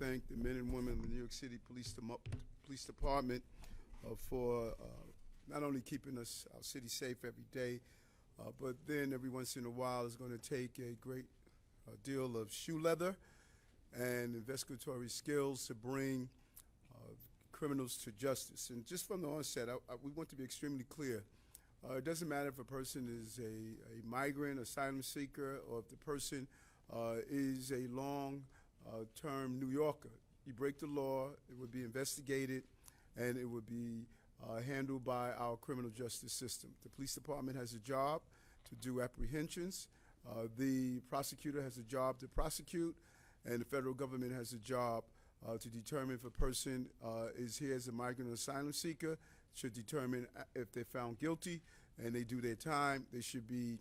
thank the men and women of the New York City Police Department for not only keeping our city safe every day, but then every once in a while is going to take a great deal of shoe leather and investigatory skills to bring criminals to justice. And just from the onset, we want to be extremely clear. It doesn't matter if a person is a migrant, asylum seeker, or if the person is a long-term New Yorker. You break the law, it would be investigated, and it would be handled by our criminal justice system. The police department has a job to do apprehensions. The prosecutor has a job to prosecute, and the federal government has a job to determine if a person is here as a migrant or asylum seeker, should determine if they're found guilty and they do their time, they should be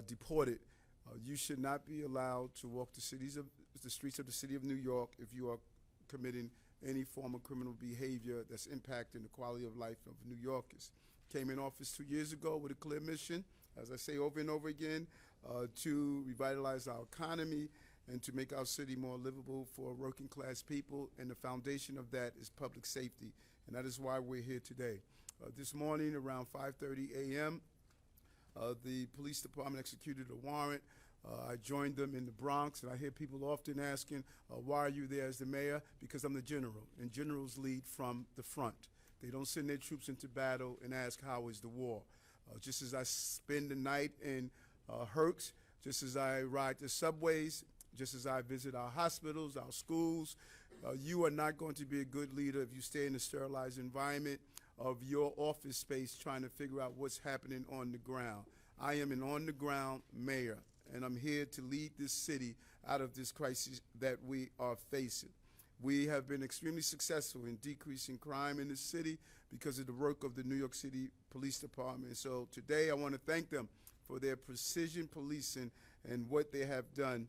deported. You should not be allowed to walk the streets of the city of New York if you are committing any form of criminal behavior that's impacting the quality of life of New Yorkers. Came in office 2 years ago with a clear mission, as I say over and over again, to revitalize our economy and to make our city more livable for working class people, and the foundation of that is public safety, and that is why we're here today. This morning around 5:30 a.m., the police department executed a warrant. I joined them in the Bronx, and I hear people often asking, why are you there as the mayor? Because I'm the general, and generals lead from the front. They don't send their troops into battle and ask, how is the war? Just as I spend the night in Herx, just as I ride the subways, just as I visit our hospitals, our schools, you are not going to be a good leader if you stay in a sterilized environment of your office space trying to figure out what's happening on the ground. I am an on-the-ground mayor, and I'm here to lead this city out of this crisis that we are facing. We have been extremely successful in decreasing crime in the city because of the work of the New York City Police Department. So today I want to thank them for their precision policing and what they have done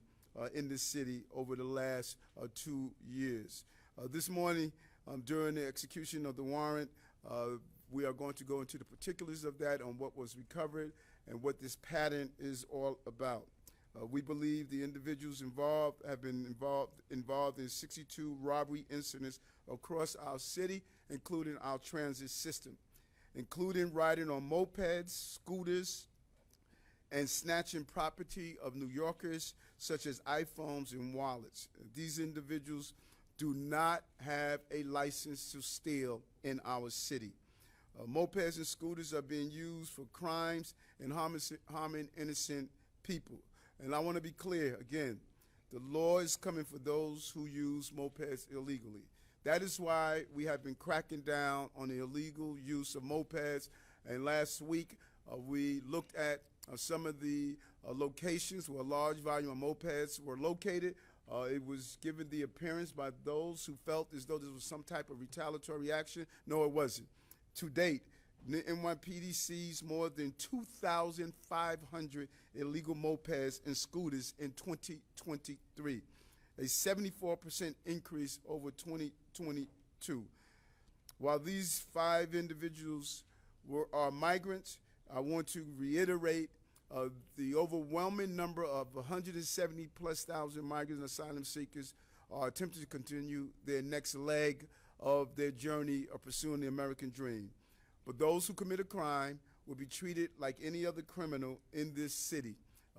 in this city over the last 2 years. This morning, during the execution of the warrant, we are going to go into the particulars of that, on what was recovered and what this pattern is all about. We believe the individuals involved have been involved in 62 robbery incidents across our city, including our transit system, including riding on mopeds, scooters, and snatching property of New Yorkers, such as iPhones and wallets. These individuals do not have a license to steal in our city. Mopeds and scooters are being used for crimes and harming innocent people. And I want to be clear, again, the law is coming for those who use mopeds illegally. That is why we have been cracking down on the illegal use of mopeds. And last week, we looked at some of the locations where a large volume of mopeds were located. It was given the appearance by those who felt as though this was some type of retaliatory action. No, it wasn't. To date, the NYPD seized more than 2,500 illegal mopeds and scooters in 2023, a 74% increase over 2022. While these 5 individuals are migrants, I want to reiterate the overwhelming number of 170+ thousand migrants and asylum seekers are attempting to continue their next leg of their journey of pursuing the American dream. But those who commit a crime will be treated like any other criminal in this city.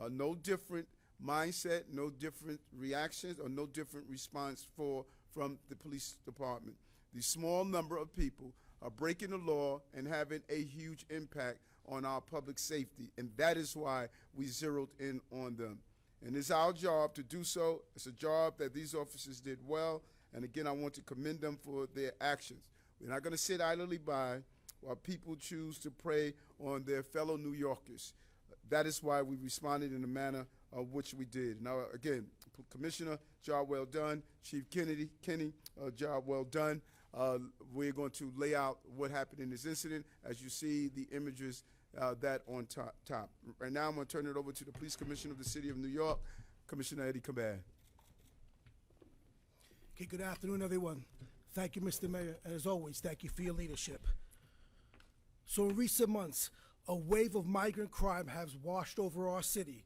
No different mindset, no different reactions, or no different response from the police department. The small number of people are breaking the law and having a huge impact on our public safety, and that is why we zeroed in on them. And it's our job to do so. It's a job that these officers did well, and again, I want to commend them for their actions. We're not going to sit idly by while people choose to prey on their fellow New Yorkers. That is why we responded in the manner of which we did. Now, again, Commissioner, job well done. Chief Kenny, job well done. We're going to lay out what happened in this incident as you see the images that on top. Right now, I'm going to turn it over to the Police Commissioner of the City of New York, Commissioner Eddie Cabad. Okay, good afternoon, everyone. Thank you, Mr. Mayor, and as always, thank you for your leadership. So in recent months, a wave of migrant crime has washed over our city,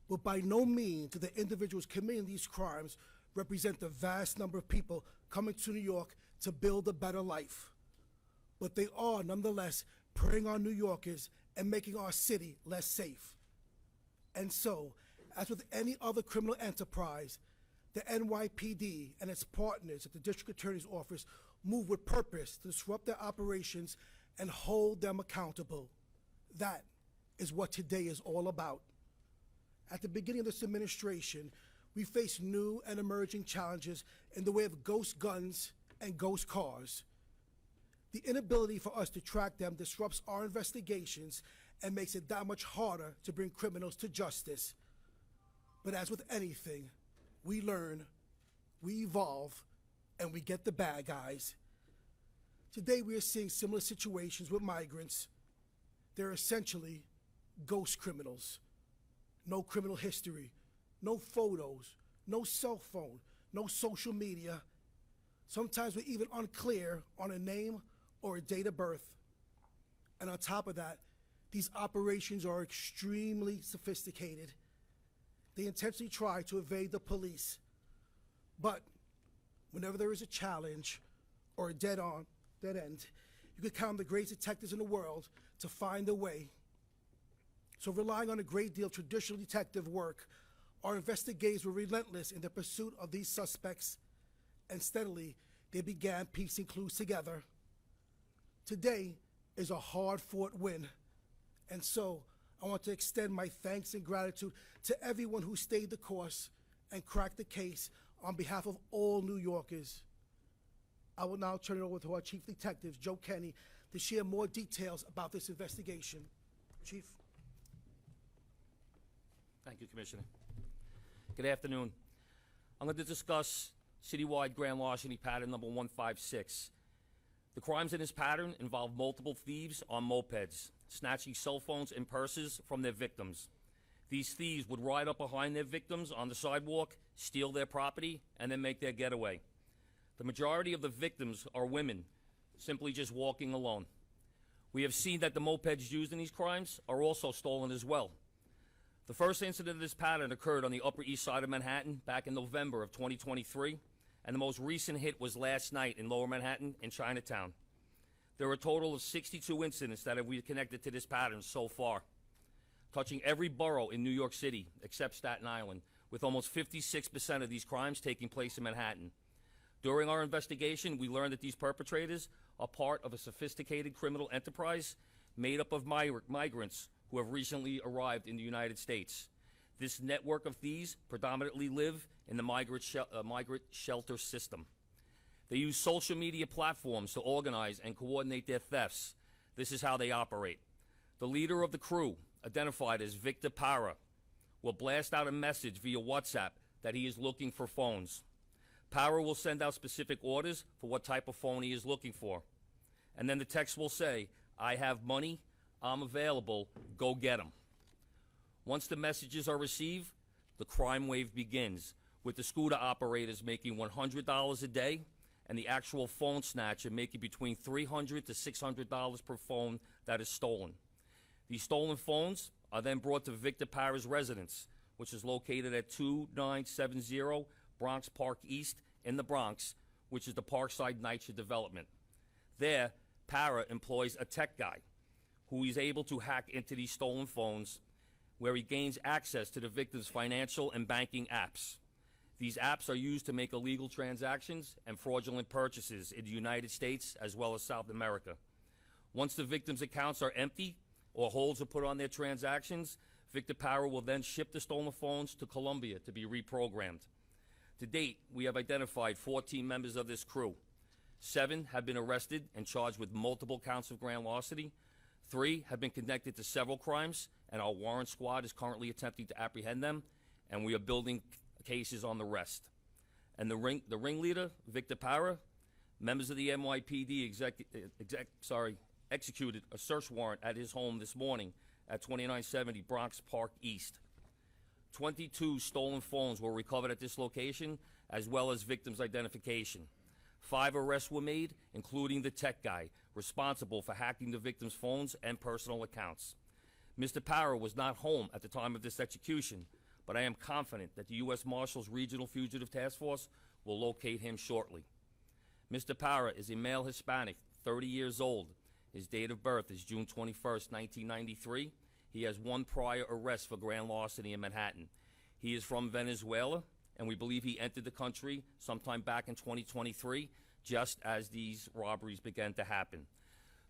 but by no means do the individuals committing these crimes represent the vast number of people coming to New York to build a better life. But they are, nonetheless, preying on New Yorkers and making our city less safe. And so, as with any other criminal enterprise, the NYPD and its partners at the District Attorney's Office move with purpose to disrupt their operations and hold them accountable. That is what today is all about. At the beginning of this administration, we face new and emerging challenges in the way of ghost guns and ghost cars. The inability for us to track them disrupts our investigations and makes it that much harder to bring criminals to justice. But as with anything, we learn, we evolve, and we get the bad guys. Today we are seeing similar situations with migrants. They're essentially ghost criminals. No criminal history, no photos, no cell phone, no social media. Sometimes we're even unclear on a name or a date of birth. And on top of that, these operations are extremely sophisticated. They intentionally try to evade the police. But whenever there is a challenge or a dead end, you can count on the greatest detectives in the world to find a way. So relying on a great deal of traditional detective work, our investigators were relentless in their pursuit of these suspects, and steadily they began piecing clues together. Today is a hard-fought win, and so I want to extend my thanks and gratitude to everyone who stayed the course and cracked the case on behalf of all New Yorkers. I will now turn it over to our Chief Detective, Joe Kenny, to share more details about this investigation. Chief. Thank you, Commissioner. Good afternoon. I'm going to discuss citywide grand larceny pattern number 156. The crimes in this pattern involve multiple thieves on mopeds, snatching cell phones and purses from their victims. These thieves would ride up behind their victims on the sidewalk, steal their property, and then make their getaway. The majority of the victims are women, simply just walking alone. We have seen that the mopeds used in these crimes are also stolen as well. The first incident of this pattern occurred on the Upper East Side of Manhattan back in November of 2023, and the most recent hit was last night in Lower Manhattan in Chinatown. There are a total of 62 incidents that have been connected to this pattern so far, touching every borough in New York City except Staten Island, with almost 56% of these crimes taking place in Manhattan. During our investigation, we learned that these perpetrators are part of a sophisticated criminal enterprise made up of migrants who have recently arrived in the United States. This network of thieves predominantly live in the migrant shelter system. They use social media platforms to organize and coordinate their thefts. This is how they operate. The leader of the crew, identified as Victor Para, will blast out a message via WhatsApp that he is looking for phones. Para will send out specific orders for what type of phone he is looking for. And then the text will say, "I have money, I'm available, go get them." Once the messages are received, the crime wave begins, with the scooter operators making $100 a day and the actual phone snatcher making between $300 to $600 per phone that is stolen. These stolen phones are then brought to Victor Para's residence, which is located at 2970 Bronx Park East in the Bronx, which is the Parkside NYPD development. There, Para employs a tech guy who is able to hack into these stolen phones, where he gains access to the victim's financial and banking apps. These apps are used to make illegal transactions and fraudulent purchases in the United States as well as South America. Once the victim's accounts are empty or holds are put on their transactions, Victor Para will then ship the stolen phones to Colombia to be reprogrammed. To date, we have identified 14 members of this crew. 7 have been arrested and charged with multiple counts of grand larceny. 3 have been connected to several crimes, and our warrant squad is currently attempting to apprehend them, and we are building cases on the rest. And the ringleader, Victor Para, members of the NYPD executed a search warrant at his home this morning at 2970 Bronx Park East. 22 stolen phones were recovered at this location, as well as victims' identification. 5 arrests were made, including the tech guy responsible for hacking the victim's phones and personal accounts. Mr. Para was not home at the time of this execution, but I am confident that the U.S. Marshals Regional Fugitive Task Force will locate him shortly. Mr. Parra is a male Hispanic, 30 years old. His date of birth is June 21st, 1993. He has one prior arrest for grand larceny in Manhattan. He is from Venezuela, and we believe he entered the country sometime back in 2023, just as these robberies began to happen.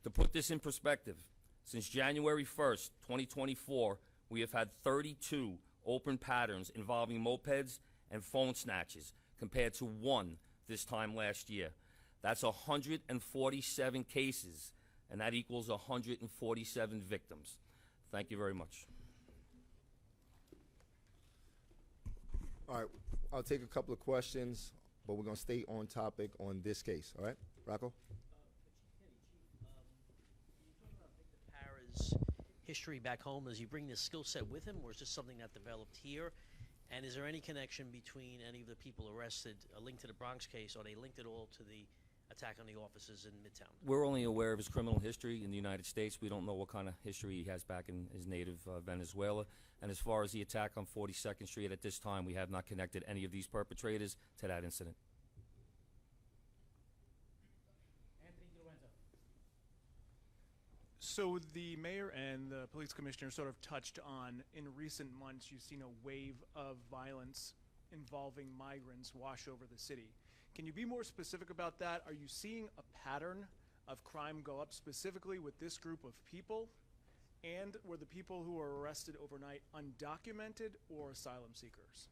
To put this in perspective, since January 1st, 2024, we have had 32 open patterns involving mopeds and phone snatches, compared to 1 this time last year. That's 147 cases, and that equals 147 victims. Thank you very much. All right, I'll take a couple of questions, but we're going to stay on topic on this case. All right, Rocco? Parra's history back home, does he bring this skill set with him, or is this something that developed here? And is there any connection between any of the people arrested, a link to the Bronx case? Are they linked at all to the attack on the offices in Midtown? We're only aware of his criminal history in the United States. We don't know what kind of history he has back in his native Venezuela. And as far as the attack on 42nd Street, at this time, we have not connected any of these perpetrators to that incident. So the mayor and the police commissioner sort of touched on, in recent months, you've seen a wave of violence involving migrants wash over the city. Can you be more specific about that? Are you seeing a pattern of crime go up specifically with this group of people? And were the people who were arrested overnight undocumented or asylum seekers?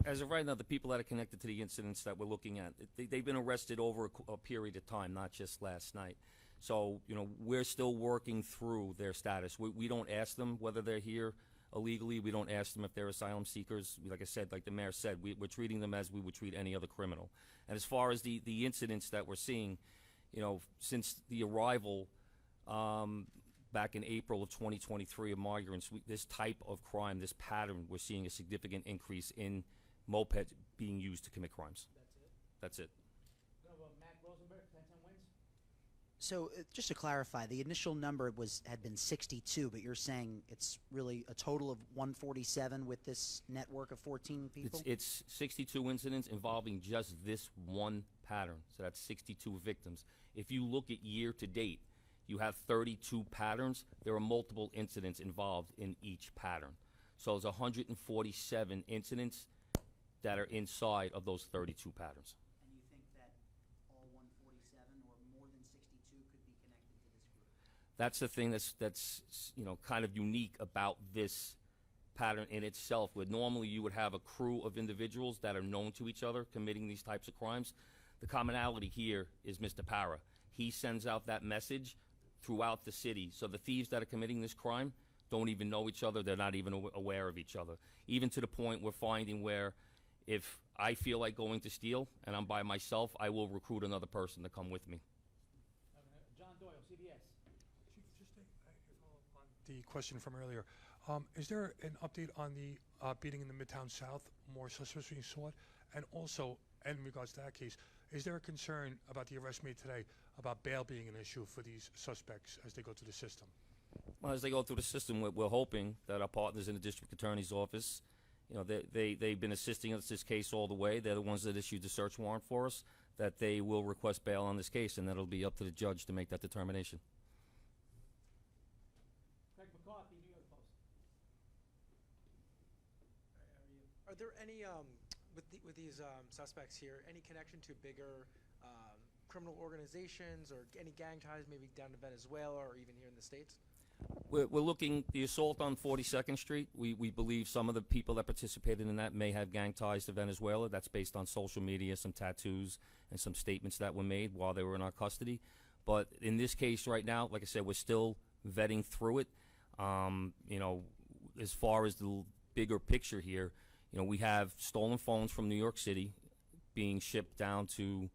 As of right now, the people that are connected to the incidents that we're looking at, they've been arrested over a period of time, not just last night. So, you know, we're still working through their status. We don't ask them whether they're here illegally. We don't ask them if they're asylum seekers. Like I said, like the mayor said, we're treating them as we would treat any other criminal. And as far as the incidents that we're seeing, you know, since the arrival back in April of 2023 of migrants, this type of crime, this pattern, we're seeing a significant increase in mopeds being used to commit crimes. That's it. So just to clarify, the initial number had been 62, but you're saying it's really a total of 147 with this network of 14 people? It's 62 incidents involving just this one pattern. So that's 62 victims. If you look at year to date, you have 32 patterns. There are multiple incidents involved in each pattern. So there's 147 incidents that are inside of those 32 patterns. And you think that all 147 or more than 62 could be connected to this group? That's the thing that's you know, kind of unique about this pattern in itself, where normally you would have a crew of individuals that are known to each other committing these types of crimes. The commonality here is Mr. Parra. He sends out that message throughout the city, so the thieves that are committing this crime don't even know each other. They're not even aware of each other, even to the point we're finding where if I feel like going to steal and I'm by myself, I will recruit another person to come with me. John Doyle, CBS. Chief, just a follow-up on the question from earlier. Is there an update on the beating in the Midtown South, more suspects being sought? And also, in regards to that case, is there a concern about the arrest made today about bail being an issue for these suspects as they go through the system? Well, as they go through the system, we're hoping that our partners in the district attorney's office, you know, they've been assisting us this case all the way. They're the ones that issued the search warrant for us, that they will request bail on this case, and that'll be up to the judge to make that determination. Craig McCarthy, New York Post. Are there any, with these suspects here, any connection to bigger criminal organizations or any gang ties, maybe down to Venezuela or even here in the States? We're looking, the assault on 42nd Street, we believe some of the people that participated in that may have gang ties to Venezuela. That's based on social media, some tattoos, and some statements that were made while they were in our custody. But in this case right now, like I said, we're still vetting through it. You know, as far as the bigger picture here, you know, we have stolen phones from New York City being shipped down to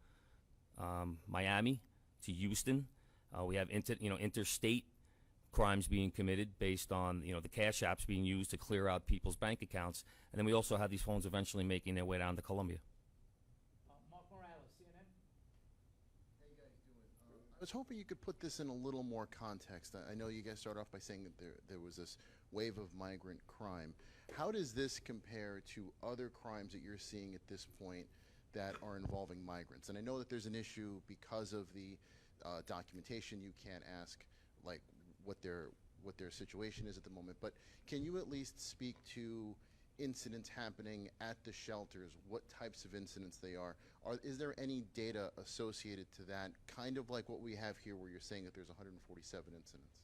Miami, to Houston. We have interstate crimes being committed based on, you know, the cash apps being used to clear out people's bank accounts. And then we also have these phones eventually making their way down to Colombia. Mark Morales, CNN. How you guys doing? I was hoping you could put this in a little more context. I know you guys started off by saying that there was this wave of migrant crime. How does this compare to other crimes that you're seeing at this point that are involving migrants? And I know that there's an issue because of the documentation. You can't ask like what their situation is at the moment. But can you at least speak to incidents happening at the shelters, what types of incidents they are? Is there any data associated to that, kind of like what we have here where you're saying that there's 147 incidents?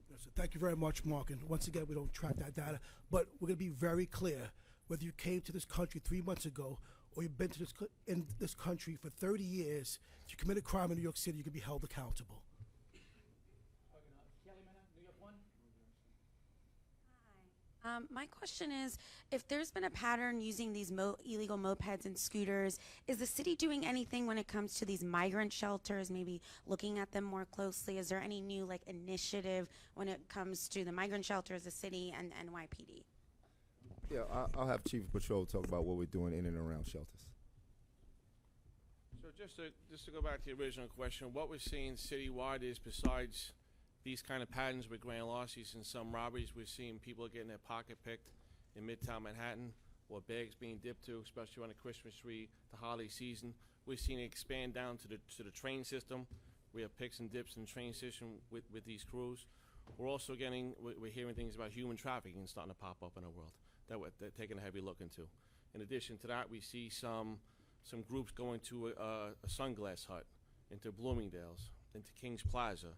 Yes, sir. Thank you very much, Mark. And once again, we don't track that data, but we're going to be very clear. Whether you came to this country 3 months ago or you've been to in this country for 30 years, if you commit a crime in New York City, you can be held accountable. My question is, if there's been a pattern using these illegal mopeds and scooters, is the city doing anything when it comes to these migrant shelters, maybe looking at them more closely? Is there any new initiative when it comes to the migrant shelters, the city, and NYPD? Yeah, I'll have Chief of Patrol talk about what we're doing in and around shelters. So just to go back to the original question, what we're seeing citywide is, besides these kind of patterns with grand larcenies and some robberies, we're seeing people getting their pocket picked in Midtown Manhattan, or bags being dipped to, especially on the Christmas tree, the holiday season. We're seeing it expand down to the train system. We have picks and dips in the train system with these crews. We're also we're hearing things about human trafficking starting to pop up in our world that we're taking a heavy look into. In addition to that, we see some groups going to a sunglass hut, into Bloomingdale's, into King's Plaza.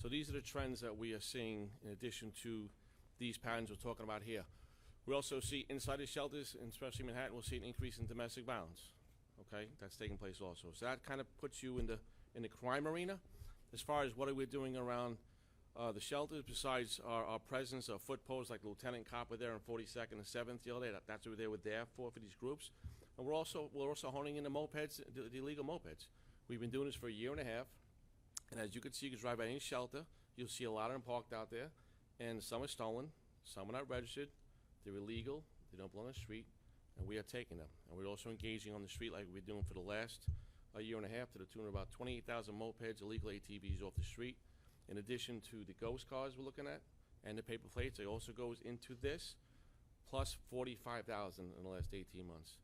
So these are the trends that we are seeing in addition to these patterns we're talking about here. We also see inside the shelters, and especially Manhattan, we'll see an increase in domestic violence. Okay, that's taking place also. So that kind of puts you in the crime arena. As far as what are we doing around the shelters, besides our presence of foot posts like Lieutenant Copper there on 42nd and 7th the other day, that's what they were there for these groups. And we're also honing in the mopeds, the illegal mopeds. We've been doing this for a year and a half. And as you can see, you can drive by any shelter, you'll see a lot of them parked out there, and some are stolen, some are not registered, they're illegal, they don't belong on the street, and we are taking them. And we're also engaging on the street like we've been doing for the last year and a half, to the tune of about 28,000 mopeds, illegal ATVs off the street. In addition to the ghost cars we're looking at, and the paper plates, it also goes into this, plus 45,000 in the last 18 months.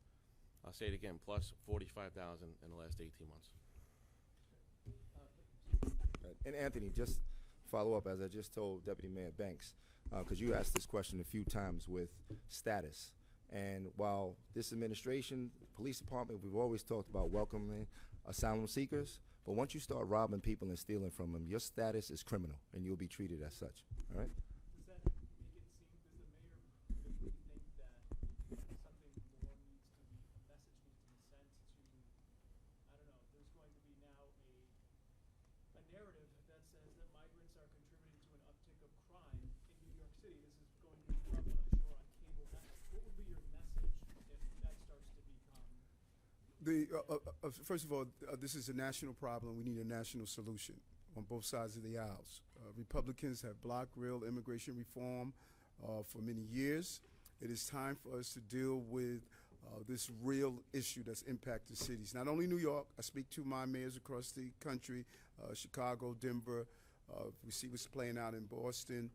I'll say it again, plus 45,000 in the last 18 months. And Anthony, just follow up, as I just told Deputy Mayor Banks, because you asked this question a few times with status. And while this administration, police department, we've always talked about welcoming asylum seekers, but once you start robbing people and stealing from them, your status is criminal, and you'll be treated as such. All right? Does that make it seem, does the mayor think that something more needs to be, a message needs to be sent to, I don't know, there's going to be now a narrative that says that migrants are contributing to an uptick of crime in New York City. This is going to be prevalent, I'm sure, on cable networks. What would be your message if that starts to become? First of all, this is a national problem. We need a national solution on both sides of the aisles. Republicans have blocked real immigration reform for many years. It is time for us to deal with this real issue that's impacting cities. Not only New York, I speak to my mayors across the country, Chicago, Denver, we see what's playing out in Boston.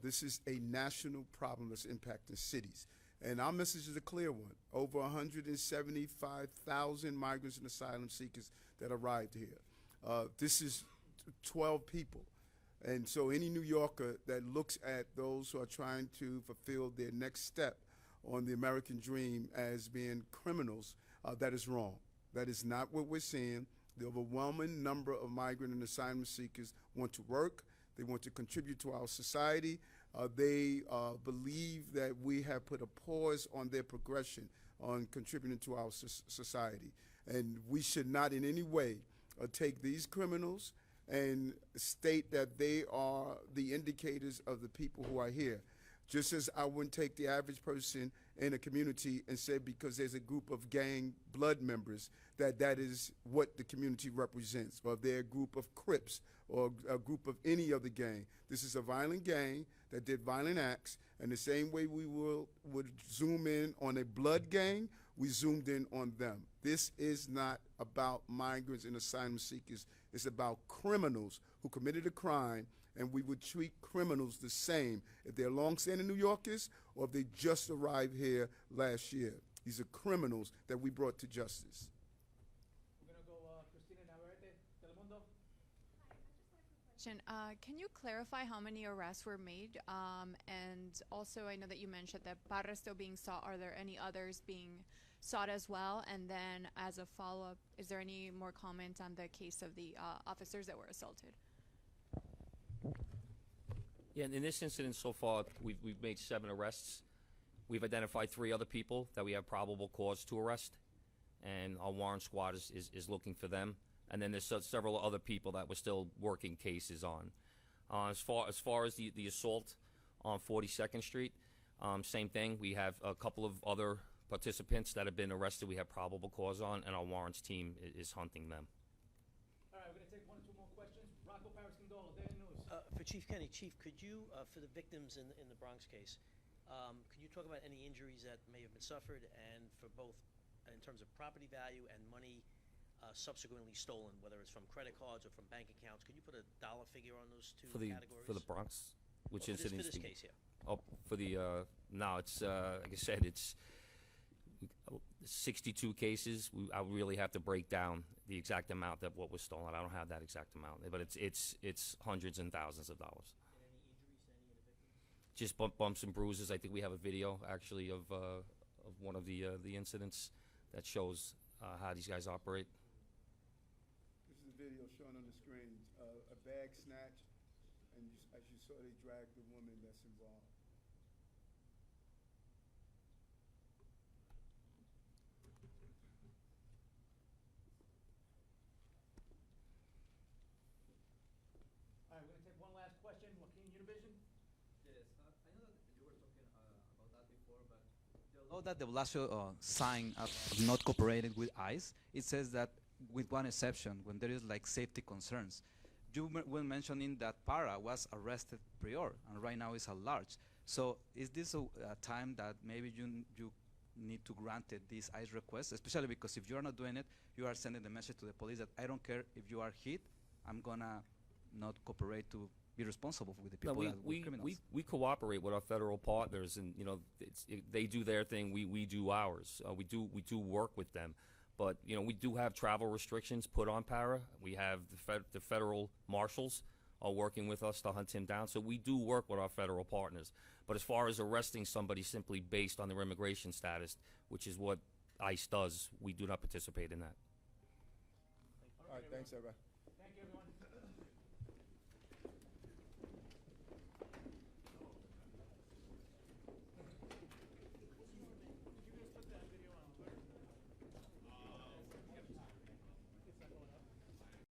This is a national problem that's impacting cities. And our message is a clear one. Over 175,000 migrants and asylum seekers that arrived here. This is 12 people. And so any New Yorker that looks at those who are trying to fulfill their next step on the American dream as being criminals, that is wrong. That is not what we're seeing. The overwhelming number of migrant and asylum seekers want to work. They want to contribute to our society. They believe that we have put a pause on their progression on contributing to our society. And we should not in any way take these criminals and state that they are the indicators of the people who are here. Just as I wouldn't take the average person in a community and say because there's a group of gang blood members that is what the community represents, or they're a group of Crips or a group of any other gang. This is a violent gang that did violent acts, and the same way we would zoom in on a blood gang, we zoomed in on them. This is not about migrants and asylum seekers. It's about criminals who committed a crime, and we would treat criminals the same if they're longstanding New Yorkers or if they just arrived here last year. These are criminals that we brought to justice. We're gonna go Cristina Navarrete, Telemundo. Question. Can you clarify how many arrests were made? And also, I know that you mentioned that Parra is still being sought. Are there any others being sought as well? And then, as a follow-up, is there any more comment on the case of the officers that were assaulted? Yeah, in this incident so far, we've made 7 arrests. We've identified 3 other people that we have probable cause to arrest, and our warrant squad is looking for them. And then there's several other people that we're still working cases on. As far as the assault on 42nd Street, same thing. We have a couple of other participants that have been arrested. We have probable cause on, and our warrants team is hunting them. All right, we're gonna take 1 or 2 more questions. Rocco Paris Condola, Daily News. For Chief Kenny, Chief, could you, for the victims in the Bronx case, could you talk about any injuries that may have been suffered, and for both in terms of property value and money subsequently stolen, whether it's from credit cards or from bank accounts? Could you put a dollar figure on those 2 categories? For the Bronx, which Well, incident? for this case, yeah. Oh, for the no, it's like I said, it's 62 cases. I really have to break down the exact amount that what was stolen. I don't have that exact amount, but it's hundreds and thousands of dollars. And any injuries to any of the victims? Just bumps and bruises. I think we have a video actually of one of the incidents that shows how these guys operate. This is a video shown on the screen. A bag snatch, and as you saw, they dragged the woman that's involved. All right, we're gonna take one last question. Joaquin, Univision. Yes, I know that you were talking about that before, but the law that de Blasio signed not cooperated with ICE, it says that with one exception, when there is like safety concerns. You were mentioning that Parra was arrested prior, and right now is at large. So is this a time that maybe you need to grant it this ICE request, especially because if you are not doing it, you are sending the message to the police that I don't care if you are hit, I'm gonna not cooperate to be responsible with the people that were criminals. We cooperate with our federal partners, and they do their thing, we do ours. We do work with them, but we do have travel restrictions put on Parra. We have the federal marshals are working with us to hunt him down, so we do work with our federal partners. But as far as arresting somebody simply based on their immigration status, which is what ICE does, we do not participate in that. All right, thanks, everybody. Thank you, everyone.